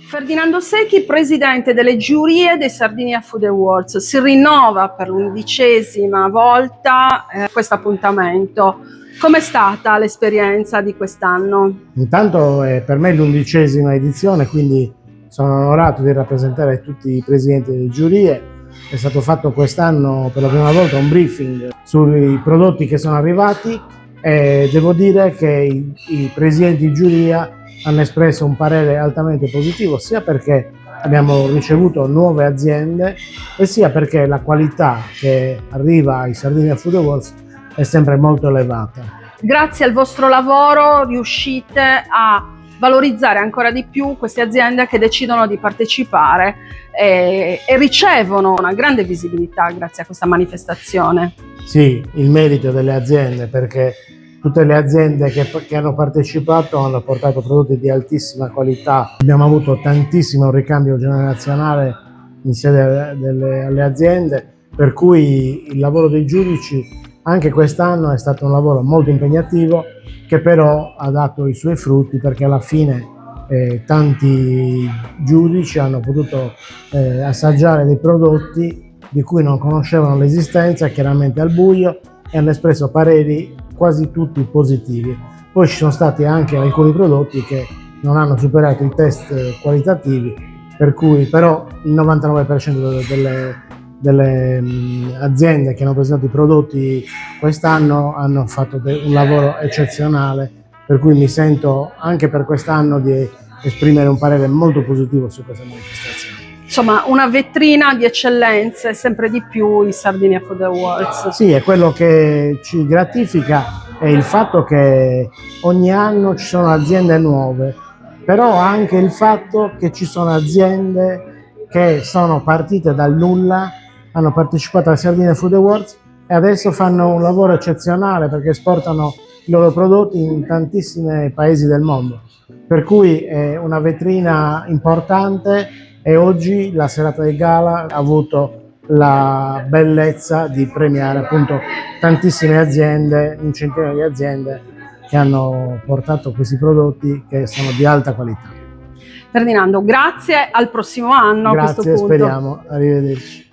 Ferdinando Secchi, presidente delle giurie dei Sardinia Food Awards, si rinnova per l'11ª volta questo appuntamento. Com'è stata l'esperienza di quest'anno? Intanto è per me l'11ª edizione, quindi sono onorato di rappresentare tutti i presidenti delle giurie. È stato fatto quest'anno per la prima volta un briefing sui prodotti che sono arrivati e devo dire che i presidenti di giuria hanno espresso un parere altamente positivo, sia perché abbiamo ricevuto nuove aziende e sia perché la qualità che arriva ai Sardinia Food Awards è sempre molto elevata. Grazie al vostro lavoro riuscite a valorizzare ancora di più queste aziende che decidono di partecipare e ricevono una grande visibilità grazie a questa manifestazione. Sì, il merito delle aziende, perché tutte le aziende che hanno partecipato hanno portato prodotti di altissima qualità. Abbiamo avuto tantissimo ricambio generazionale in sede alle aziende, per cui il lavoro dei giudici anche quest'anno è stato un lavoro molto impegnativo, che però ha dato i suoi frutti, perché alla fine tanti giudici hanno potuto assaggiare dei prodotti di cui non conoscevano l'esistenza, chiaramente al buio, e hanno espresso pareri quasi tutti positivi. Poi ci sono stati anche alcuni prodotti che non hanno superato i test qualitativi, per cui però il 99% delle aziende che hanno presentato i prodotti quest'anno hanno fatto un lavoro eccezionale, per cui mi sento anche per quest'anno di esprimere un parere molto positivo su questa manifestazione. Insomma, una vetrina di eccellenze, sempre di più i Sardinia Food Awards. Sì, è quello che ci gratifica, è il fatto che ogni anno ci sono aziende nuove, però anche il fatto che ci sono aziende che sono partite dal nulla, hanno partecipato ai Sardinia Food Awards e adesso fanno un lavoro eccezionale perché esportano i loro prodotti in tantissimi paesi del mondo. Per cui è una vetrina importante e oggi la serata di gala ha avuto la bellezza di premiare appunto tantissime aziende, un centinaio di aziende che hanno portato questi prodotti che sono di alta qualità. Ferdinando, grazie, al prossimo anno. Grazie, a questo punto. speriamo, arrivederci.